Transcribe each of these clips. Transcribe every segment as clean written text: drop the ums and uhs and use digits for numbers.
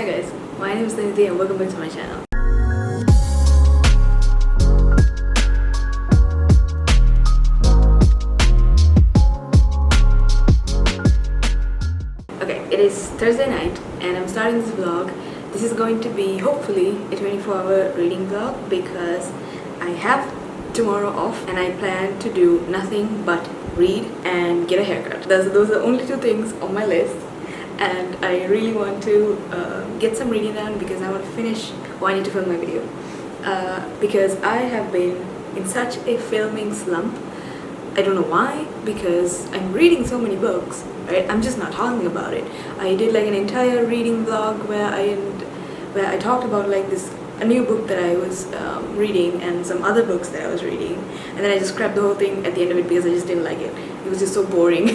Hi guys, my name is Nithi and welcome back to my channel. Okay, it is Thursday night and I'm starting this vlog. This is going to be hopefully a 24-hour reading vlog because I have tomorrow off and I plan to do nothing but read and get a haircut. Those are the only two things on my list. And I really want to get some reading done because I want to finish. I need to film my video because I have been in such a filming slump. I don't know why, because I'm reading so many books, right? I'm just not talking about it. I did like an entire reading vlog where I talked about like a new book that I was reading and some other books that I was reading, and then I just scrapped the whole thing at the end of it because I just didn't like it. It was just so boring.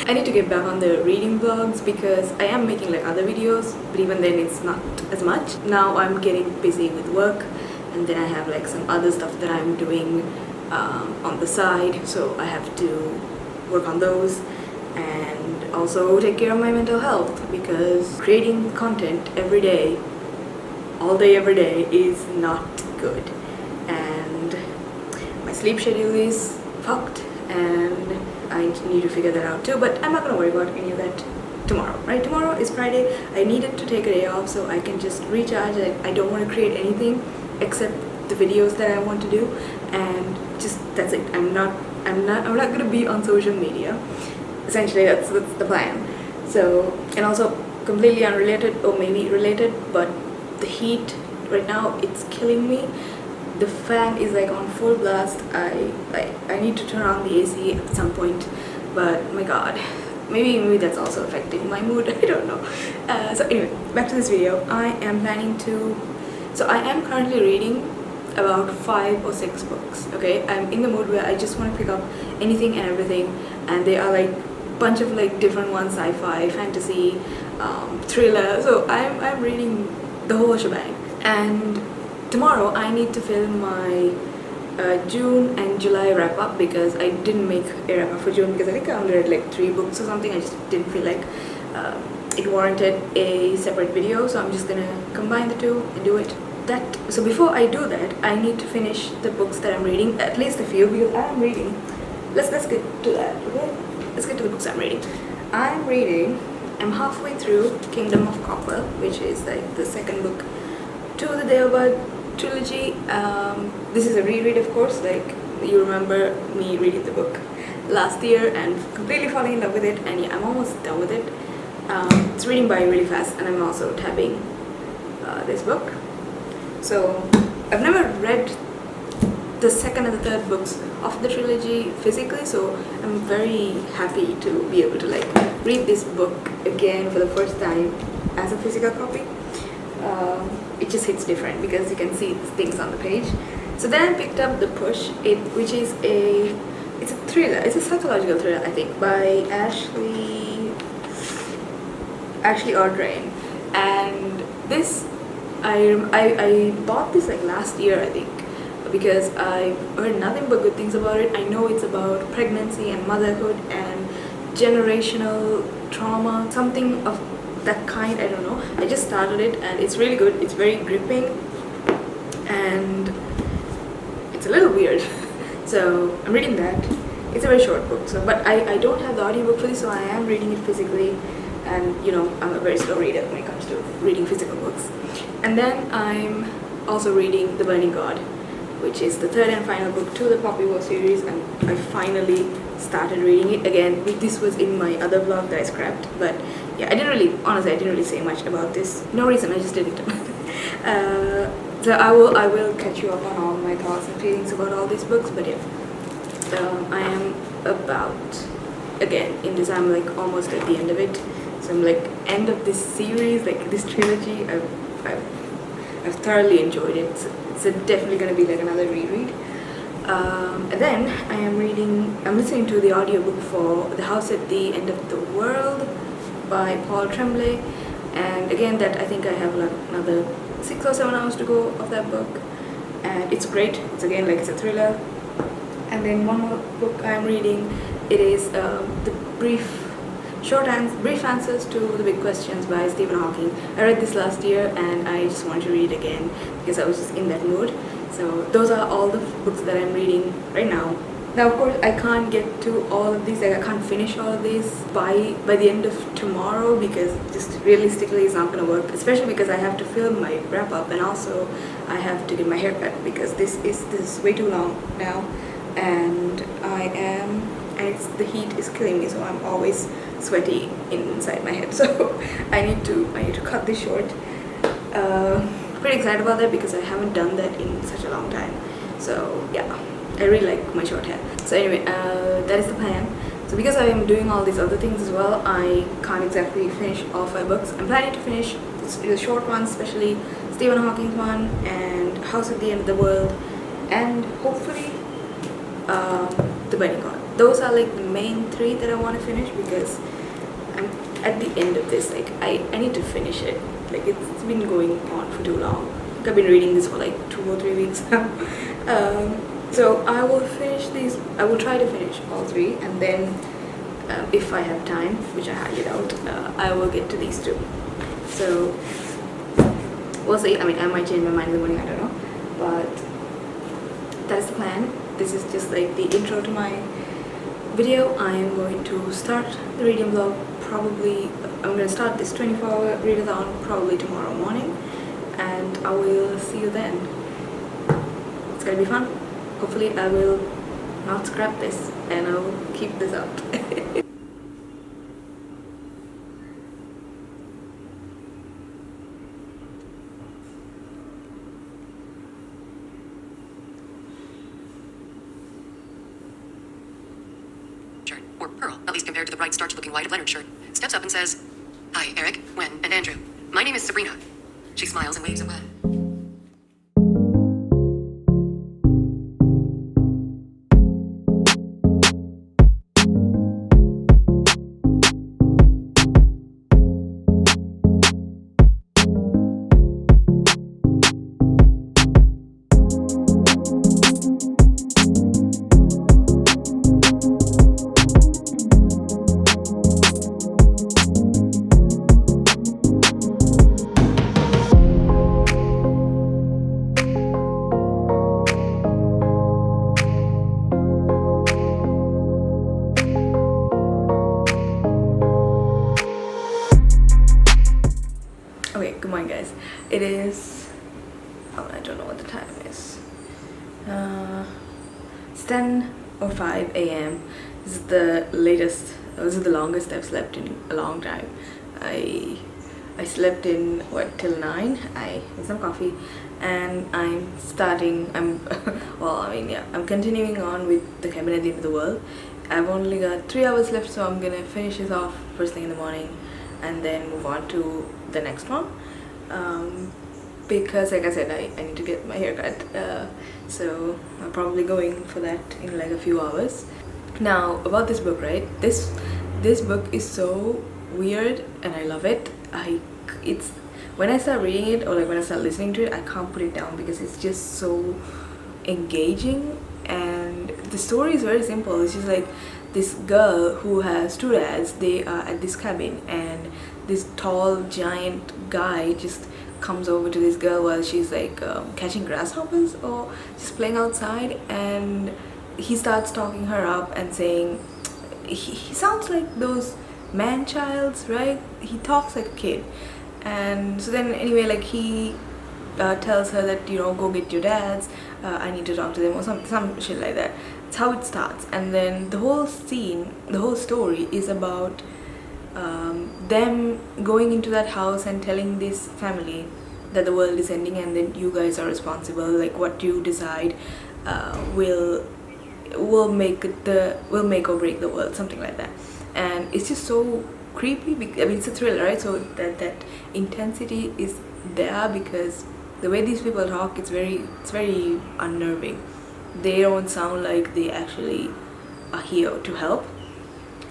I need to get back on the reading vlogs because I am making like other videos, but even then it's not as much. Now I'm getting busy with work and then I have like some other stuff that I'm doing on the side, so I have to work on those and also take care of my mental health because creating content every day, all day every day is not good, and my sleep schedule is fucked and I need to figure that out too, but I'm not gonna worry about any of that tomorrow, right? Tomorrow is Friday. I needed to take a day off so I can just recharge. I don't want to create anything except the videos that I want to do, and just that's it. I'm not gonna be on social media. Essentially that's the plan. So, and also completely unrelated or maybe related, but the heat right now, it's killing me. The fan is like on full blast. I need to turn on the AC at some point, but my god, maybe that's also affecting my mood. I don't know. So anyway, back to this video. I am currently reading about 5 or 6 books. Okay, I'm in the mood where I just want to pick up anything and everything, and they are like bunch of like different ones: sci-fi, fantasy, thriller. So I'm reading the whole shebang. And tomorrow I need to film my June and July wrap up because I didn't make a wrap up for June because I think I only read like 3 books or something. I just didn't feel like it warranted a separate video, so I'm just gonna combine the two and do it. So before I do that, I need to finish the books that I'm reading, at least a few, because I'm reading. Let's get to that, okay? Let's get to the books I'm reading. I'm halfway through Kingdom of Copper, which is like the second book to the Deobad trilogy. This is a reread, of course. Like, you remember me reading the book last year and completely falling in love with it, and yeah, I'm almost done with it. It's reading by really fast, and I'm also tabbing this book. So I've never read the second and the third books of the trilogy physically, so I'm very happy to be able to like read this book again for the first time as a physical copy. It just hits different because you can see things on the page. So then I picked up The Push, which is it's a thriller. It's a psychological thriller, I think, by Ashley Audrain. And this I bought this like last year, I think, because I heard nothing but good things about it. I know it's about pregnancy and motherhood and generational trauma, something of that kind. I don't know. I just started it and it's really good. It's very gripping and it's a little weird. So I'm reading that. It's a very short book, so but I don't have the audiobook for this, so I am reading it physically, and you know, I'm a very slow reader when it comes to reading physical books. And then I'm also reading The Burning God, which is the third and final book to the Poppy War series, and I finally started reading it again. This was in my other vlog that I scrapped, but yeah, honestly I didn't really say much about this. No reason, I just didn't. So I will catch you up on all my thoughts and feelings about all these books, but yeah, I am about, again, in this I'm like almost at the end of it. So I'm like end of this series, like this trilogy. I've thoroughly enjoyed it. It's definitely going to be like another reread. And then I'm listening to the audiobook for The House at the End of the World by Paul Tremblay, and again that I think I have like another 6 or 7 hours to go of that book, and it's great. It's again like it's a thriller. And then one more book I'm reading, it is The Brief brief answers to the big questions by Stephen Hawking. I read this last year and I just wanted to read it again because I was just in that mood. So those are all the books that I'm reading right now. Now, of course, I can't get to all of these, like I can't finish all of these by the end of tomorrow because just realistically it's not going to work, especially because I have to film my wrap up and also I have to get my hair cut because this is way too long now, and the heat is killing me, so I'm always sweaty inside my head, so I need to cut this short. Pretty excited about that because I haven't done that in such a long time, so yeah. I really like my short hair. So anyway, that is the plan. So because I am doing all these other things as well, I can't exactly finish all 5 books. I'm planning to finish the short ones, especially Stephen Hawking's one and House at the End of the World, and hopefully The Binding God. Those are like the main 3 that I want to finish because I'm at the end of this. Like I need to finish it. Like it's been going on for too long. I've been reading this for like 2 or 3 weeks now. So I will finish these. I will try to finish all 3, and then if I have time, which I highly doubt, I will get to these 2. So we'll see. I mean, I might change my mind in the morning, I don't know, but that is the plan. This is just like the intro to my video. I am going to start the reading vlog probably. I'm going to start this 24-hour readathon probably tomorrow morning, and I will see you then. It's gonna be fun. Hopefully I will not scrap this and I'll keep this up. Shirt, or pearl, at least compared to the bright starch-looking white of Leonard's shirt, steps up and says, "Hi, Eric, Gwen, and Andrew. My name is Sabrina." She smiles and waves away. Okay, good morning guys. It is, I don't know what the time is. It's 10:05 a.m. This is the latest, this is the longest I've slept in a long time. I slept in till 9. I had some coffee and I'm I'm continuing on with The Cabin at the End of the World. I've only got 3 hours left, so I'm gonna finish this off first thing in the morning and then move on to the next one, because like I said, I need to get my hair cut, so I'm probably going for that in like a few hours. Now about this book, right? This book is so weird and I love it. It's when I start reading it, or like when I start listening to it, I can't put it down because it's just so engaging, and the story is very simple. It's just like this girl who has 2 dads. They are at this cabin and this tall giant guy just comes over to this girl while she's like catching grasshoppers or just playing outside, and he starts talking her up and saying, he sounds like those man-childs, right? He talks like a kid. And so then anyway, like he tells her that, you know, go get your dads, I need to talk to them, or some shit like that. That's how it starts. And then the whole story is about them going into that house and telling this family that the world is ending and then you guys are responsible. Like what you decide will make or break the world, something like that. And it's just so creepy. I mean, it's a thriller, right? So that intensity is there because the way these people talk, it's very unnerving. They don't sound like they actually are here to help,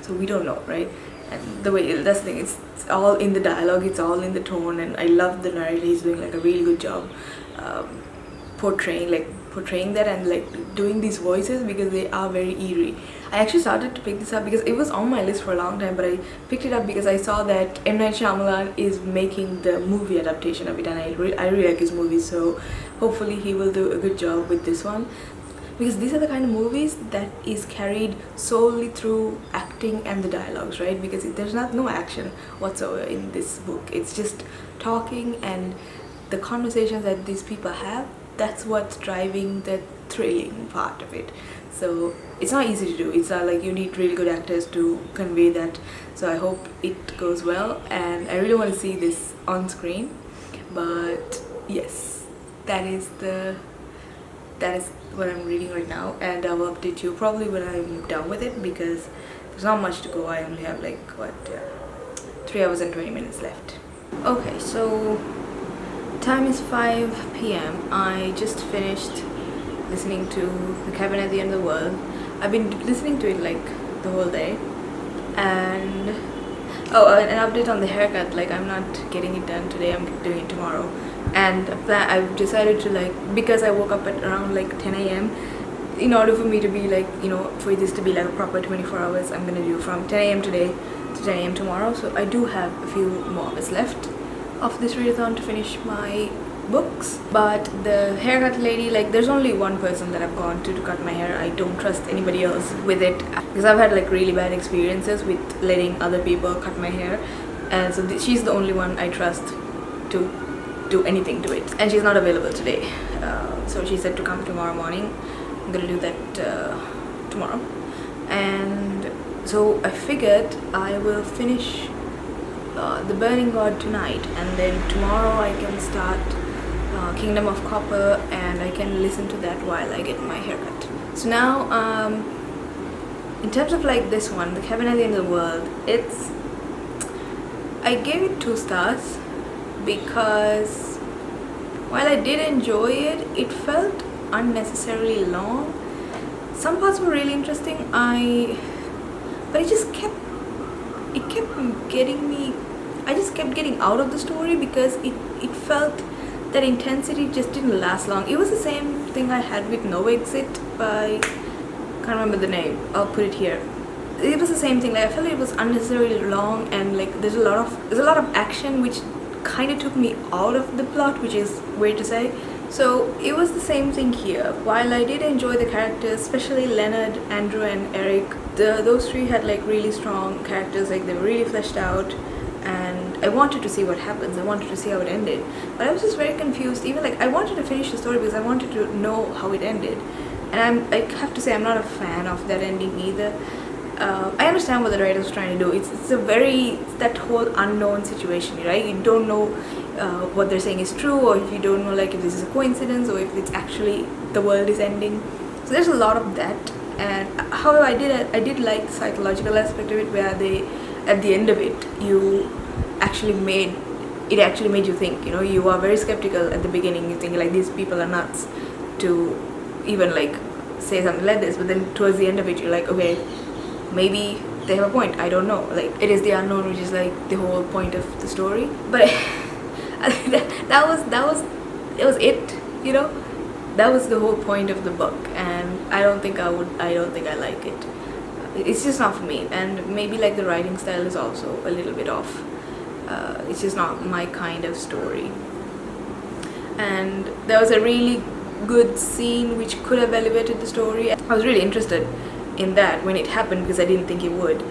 so we don't know, right? And the way, that's the thing, it's all in the dialogue, it's all in the tone, and I love the narrator. He's doing like a really good job portraying portraying that and like doing these voices, because they are very eerie. I actually started to pick this up because it was on my list for a long time, but I picked it up because I saw that M. Night Shyamalan is making the movie adaptation of it, and I really like his movies, so hopefully he will do a good job with this one. Because these are the kind of movies that is carried solely through acting and the dialogues, right? Because there's no action whatsoever in this book. It's just talking and the conversations that these people have. That's what's driving the thrilling part of it. So it's not easy to do. It's not like you need really good actors to convey that. So I hope it goes well, and I really want to see this on screen. But yes, that is what I'm reading right now, and I will update you probably when I'm done with it, because there's not much to go. I only have like 3 hours and 20 minutes left. Okay, so time is 5 p.m. I just finished listening to The Cabin at the End of the World. I've been listening to it like the whole day, and an update on the haircut. Like, I'm not getting it done today, I'm doing it tomorrow. And I've decided to, like, because I woke up at around like 10 a.m. in order for me to be like, you know, for this to be like a proper 24 hours, I'm gonna do from 10 a.m. today to 10 a.m. tomorrow. So I do have a few more hours left of this readathon to finish my books. But the haircut lady, like, there's only one person that I've gone to cut my hair. I don't trust anybody else with it, because I've had like really bad experiences with letting other people cut my hair, and so she's the only one I trust to do anything to it, and she's not available today. So she said to come tomorrow morning. I'm gonna do that tomorrow, and so I figured I will finish The Burning God tonight, and then tomorrow I can start Kingdom of Copper, and I can listen to that while I get my haircut. So now, in terms of like this one, The Cabin at the End of the World, I gave it 2 stars, because while I did enjoy it, it felt unnecessarily long. Some parts were really interesting, but it kept getting me. I just kept getting out of the story, because it felt that intensity just didn't last long. It was the same thing I had with No Exit by, can't remember the name, I'll put it here. It was the same thing. Like, I felt it was unnecessarily long, and like there's a lot of action which kind of took me out of the plot, which is weird to say. So it was the same thing here. While I did enjoy the characters, especially Leonard, Andrew and Eric, those 3 had like really strong characters. Like, they were really fleshed out, and I wanted to see what happens. I wanted to see how it ended, but I was just very confused. Even like, I wanted to finish the story because I wanted to know how it ended, and I have to say I'm not a fan of that ending either. I understand what the writer was trying to do. It's that whole unknown situation, right? You don't know what they're saying is true, or if you don't know, like, if this is a coincidence or if it's actually the world is ending. So there's a lot of that. And however, I did like the psychological aspect of it, where they, at the end of it, it actually made you think. You know, you are very skeptical at the beginning. You think like, these people are nuts to even like say something like this, but then towards the end of it, you're like, okay, maybe they have a point. I don't know. Like, it is the unknown, which is like the whole point of the story. But I think that was it. You know, that was the whole point of the book, and I don't think I like it. It's just not for me, and maybe like the writing style is also a little bit off. It's just not my kind of story. And there was a really good scene which could have elevated the story. I was really interested in that when it happened, because I didn't think it would.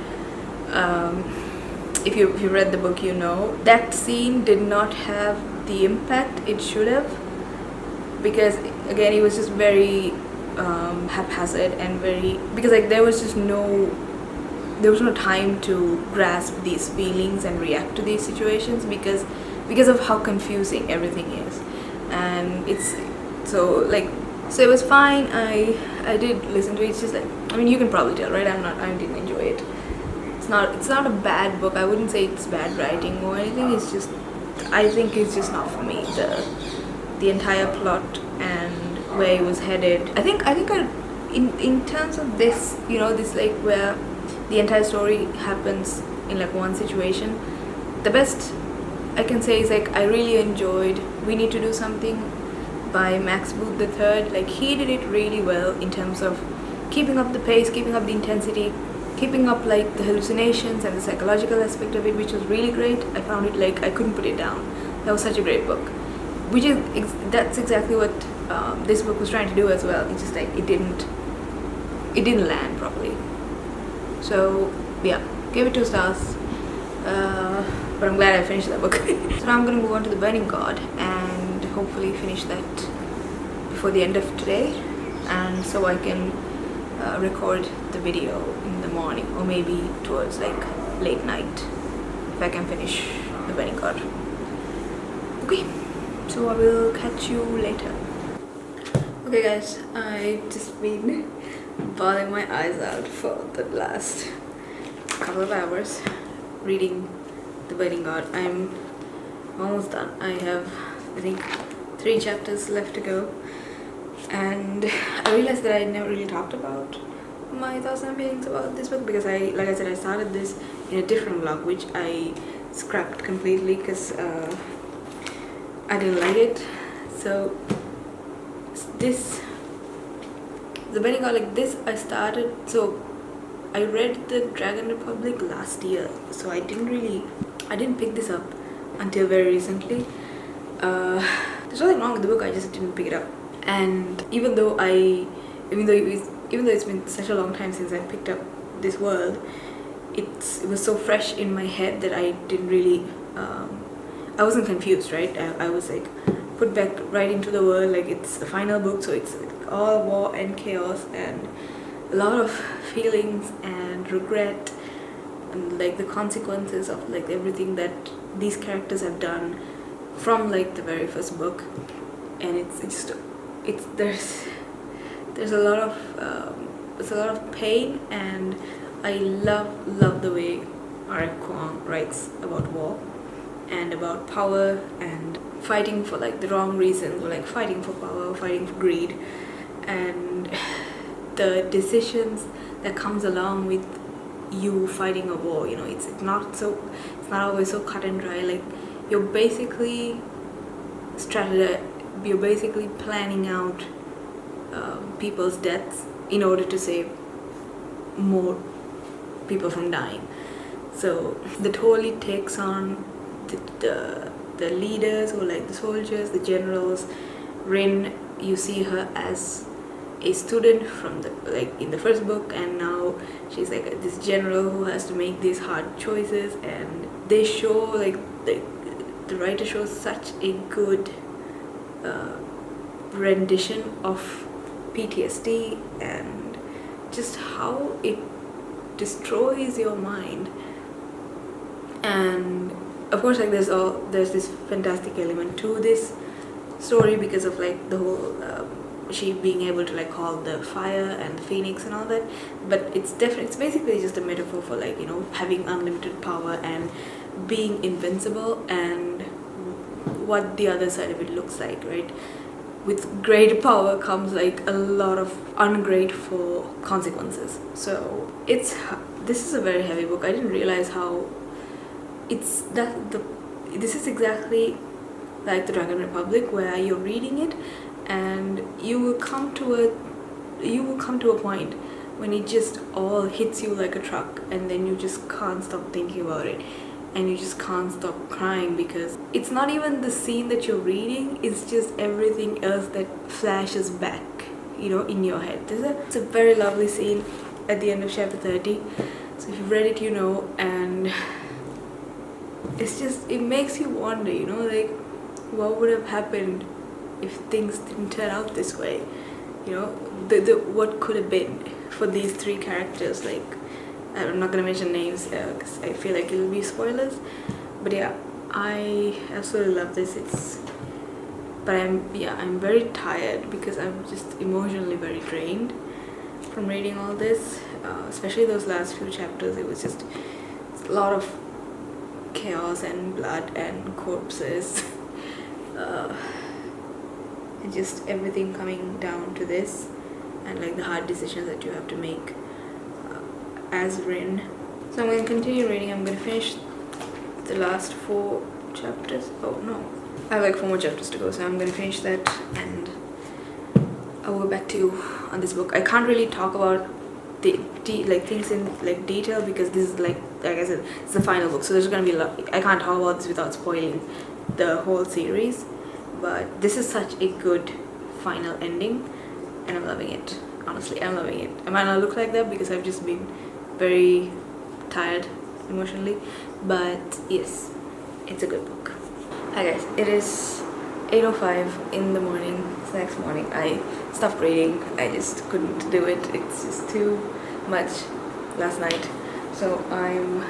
If you read the book, you know that scene did not have the impact it should have, because again, it was just very haphazard and because like there was no time to grasp these feelings and react to these situations, because of how confusing everything is. And so it was fine. I did listen to it. It's just like, I mean, you can probably tell, right? I didn't enjoy it. It's not a bad book. I wouldn't say it's bad writing or anything. It's just, I think it's just not for me. The entire plot and where it was headed. I think in terms of this, you know, this like where the entire story happens in like one situation, the best I can say is like, I really enjoyed We Need to Do Something. by Max Booth III. Like, he did it really well in terms of keeping up the pace, keeping up the intensity, keeping up like the hallucinations and the psychological aspect of it, which was really great. I found it like I couldn't put it down. That was such a great book, which is that's exactly what this book was trying to do as well. It's just like it didn't land properly. So yeah, gave it 2 stars. But I'm glad I finished that book. So now I'm gonna move on to The Burning God and hopefully finish that before the end of today, and so I can record the video in the morning, or maybe towards like late night if I can finish The Burning God. Okay, so I will catch you later. Okay guys, I've just been bawling my eyes out for the last couple of hours reading The Burning God. I'm almost done. I have, I think, 3 chapters left to go, and I realized that I never really talked about my thoughts and feelings about this book because like I said, I started this in a different vlog, which I scrapped completely because I didn't like it. So this, The Burning God, like this, I read the Dragon Republic last year, so I didn't pick this up until very recently. There's nothing wrong with the book, I just didn't pick it up. And even though it's been such a long time since I picked up this world, it was so fresh in my head that I didn't really I wasn't confused, right? I was like put back right into the world, like it's the final book, so it's like all war and chaos and a lot of feelings and regret and like the consequences of like everything that these characters have done from like the very first book. And there's a lot of pain, and I love the way R.F. Kuang writes about war and about power and fighting for like the wrong reasons, or like fighting for power, fighting for greed, and the decisions that comes along with you fighting a war. You know, it's not always so cut and dry. Like you're basically planning out people's deaths in order to save more people from dying. So that totally takes on the leaders, or like the soldiers, the generals. Rin, you see her as a student from in the first book, and now she's like this general who has to make these hard choices, and they show like the writer shows such a good rendition of PTSD and just how it destroys your mind. And of course, like there's this fantastic element to this story because of like the whole she being able to like call the fire and the phoenix and all that, but it's basically just a metaphor for like, you know, having unlimited power and being invincible, and what the other side of it looks like, right? With great power comes like a lot of ungrateful consequences. So this is a very heavy book. I didn't realize how this is exactly like the Dragon Republic, where you're reading it and you will come to a point when it just all hits you like a truck, and then you just can't stop thinking about it, and you just can't stop crying, because it's not even the scene that you're reading, it's just everything else that flashes back, you know, in your head. It's a very lovely scene at the end of chapter 30, so if you've read it, you know, and it makes you wonder, you know, like what would have happened if things didn't turn out this way, you know, what could have been for these 3 characters. Like, I'm not gonna mention names because I feel like it'll be spoilers, but yeah, I absolutely love this. But I'm very tired because I'm just emotionally very drained from reading all this, especially those last few chapters. It was just a lot of chaos and blood and corpses, and just everything coming down to this, and like the hard decisions that you have to make as Rin. So I'm going to continue reading. I'm going to finish the last 4 chapters. Oh no, I have like 4 more chapters to go, so I'm gonna finish that and I'll go back to you on this book. I can't really talk about the things in like detail because this is like I said, it's the final book, so there's gonna be a lot. I can't talk about this without spoiling the whole series, but this is such a good final ending and I'm loving it. Honestly, I'm loving it. I might not look like that because I've just been very tired emotionally, but yes, it's a good book. Hi guys, it is 8:05 in the morning. It's the next morning. I stopped reading. I just couldn't do it. It's just too much last night. So I'm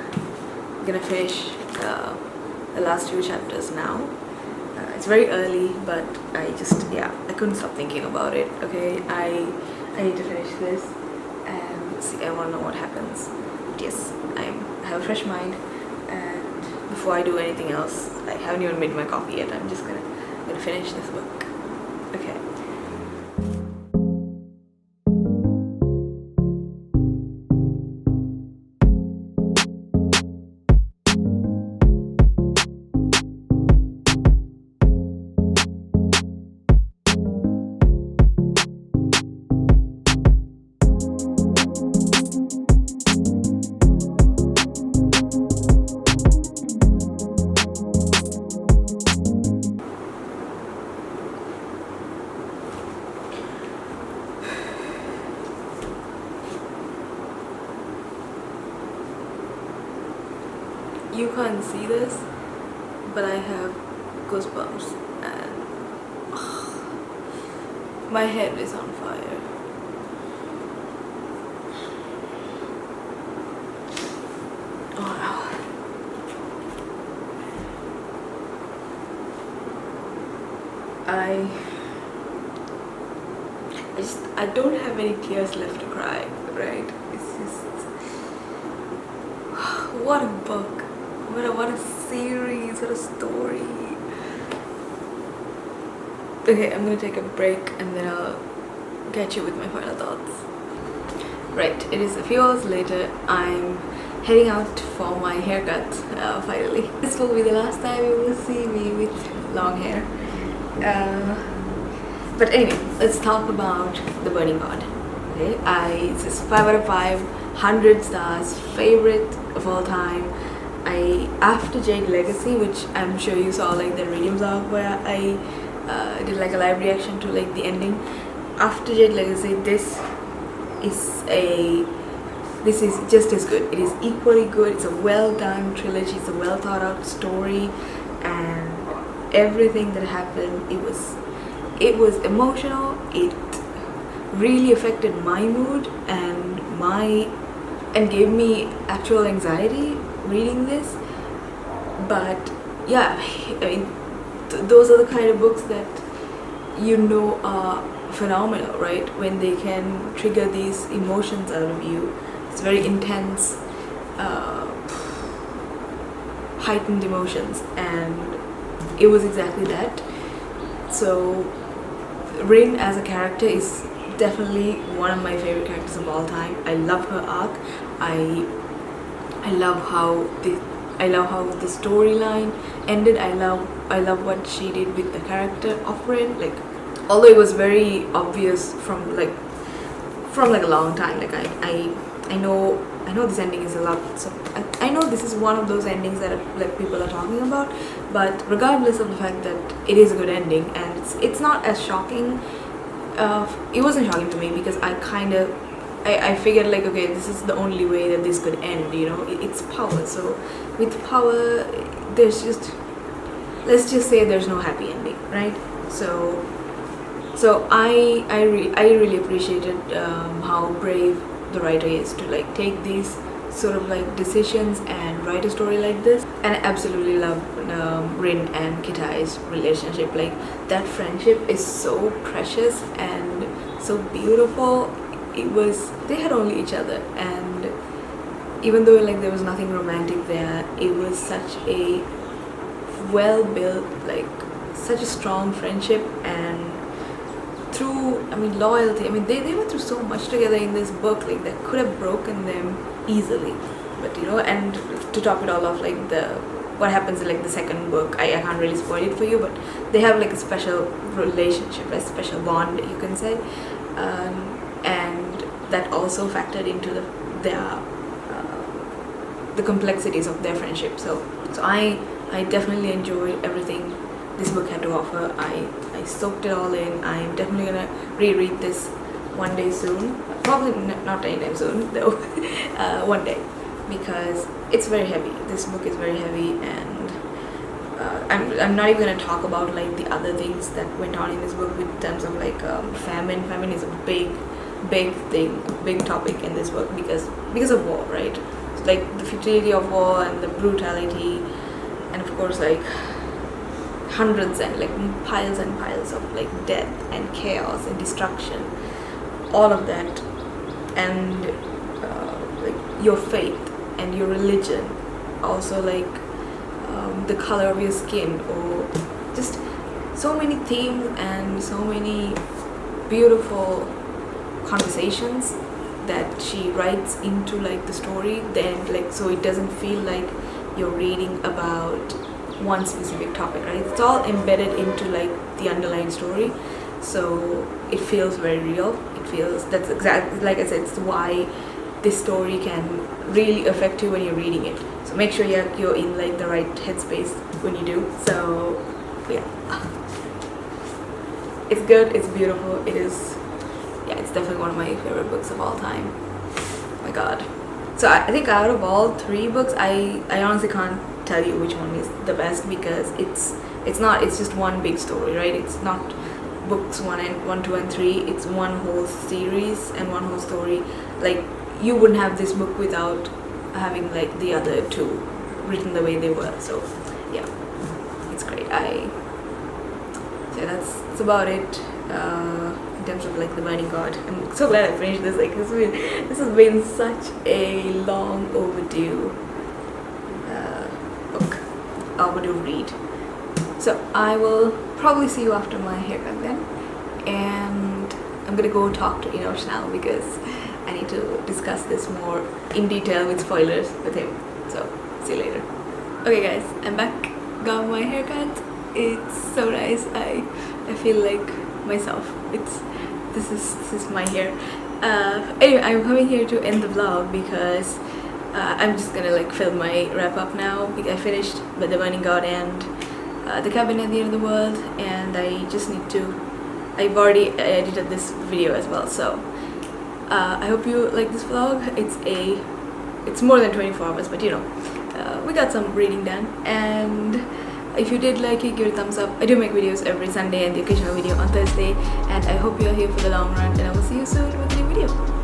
gonna finish the last 2 chapters now. It's very early, but I couldn't stop thinking about it. Okay, I need to finish this and see. I want to know what happens. But yes, I have a fresh mind, and before I do anything else, I haven't even made my coffee yet. I'm just gonna finish this book. Okay. You can't see this, but I have goosebumps and my head is on fire. Oh no. I don't have any tears left to cry, right? It's just, what a book. What a series, what a story. Okay, I'm gonna take a break and then I'll get you with my final thoughts. Right, it is a few hours later. I'm heading out for my haircut, finally. This will be the last time you will see me with long hair. But anyway, let's talk about The Burning God. Okay, it's just 5 out of 5, 100 stars, favorite of all time. After Jade Legacy, which I'm sure you saw like the reading vlog where I did like a live reaction to like the ending. After Jade Legacy, this is just as good. It is equally good. It's a well done trilogy. It's a well thought out story, and everything that happened, it was emotional. It really affected my mood and gave me actual anxiety reading this. But yeah, I mean, those are the kind of books that are phenomenal, right? When they can trigger these emotions out of you. It's very intense, heightened emotions, and it was exactly that. So Rin as a character is definitely one of my favorite characters of all time. I love her arc. I love how the storyline ended. I love what she did with the character of Rin. Like, although it was very obvious from like a long time. Like I know this ending is a lot. So I know this is one of those endings that like people are talking about. But regardless of the fact that it is a good ending, and it's not as shocking. It wasn't shocking to me because I figured like, okay, this is the only way that this could end, you know. It's power. So with power, let's just say there's no happy ending, right? So I really appreciated how brave the writer is to like take these sort of like decisions and write a story like this. And I absolutely love Rin and Kitai's relationship. Like, that friendship is so precious and so beautiful. They had only each other, and even though like there was nothing romantic there, it was such a well built, like such a strong friendship. And through loyalty, they went through so much together in this book, like that could have broken them easily. But and to top it all off, like the what happens in like the second book. I can't really spoil it for you, but they have like a special relationship, a special bond, you can say, and that also factored into the complexities of their friendship. So I definitely enjoyed everything this book had to offer. I soaked it all in. I'm definitely gonna reread this one day soon. Probably not anytime soon though. One day, because it's very heavy. This book is very heavy, and I'm not even gonna talk about like the other things that went on in this book in terms of like famine. Famine is a big thing, big topic in this book because of war, right? So, like the futility of war and the brutality, and of course like hundreds and like piles and piles of like death and chaos and destruction, all of that, and like your faith and your religion, also like the color of your skin, or just so many themes and so many beautiful conversations that she writes into like the story, then like so it doesn't feel like you're reading about one specific topic, right? It's all embedded into like the underlying story, so it feels very real. It feels, that's exactly like I said, it's why this story can really affect you when you're reading it. So make sure you're in like the right headspace when you do. So yeah, it's good, it's beautiful, it is, yeah, it's definitely one of my favorite books of all time. Oh my god. So I think out of all three books, I honestly can't tell you which one is the best, because it's just one big story, right? It's not books 1, 2 and 3. It's one whole series and one whole story. Like, you wouldn't have this book without having like the other two written the way they were. So yeah, it's great. So that's about it in terms of like The Burning God. I'm so glad I finished this. Like this has been such a long overdue book, overdue read. So I will probably see you after my haircut then, and I'm gonna go talk to Inosh now because I need to discuss this more in detail with spoilers with him. So see you later. Okay guys, I'm back. Got my haircut. It's so nice. I feel like myself. This is my hair. Anyway, I'm coming here to end the vlog because I'm just gonna like film my wrap up now. I finished with The Burning God and The Cabin at the End of the World, and I just need to, I've already edited this video as well. So I hope you like this vlog. It's more than 24 hours, but you know, we got some reading done. And if you did like it, give it a thumbs up. I do make videos every Sunday and the occasional video on Thursday, and I hope you are here for the long run, and I will see you soon with a new video.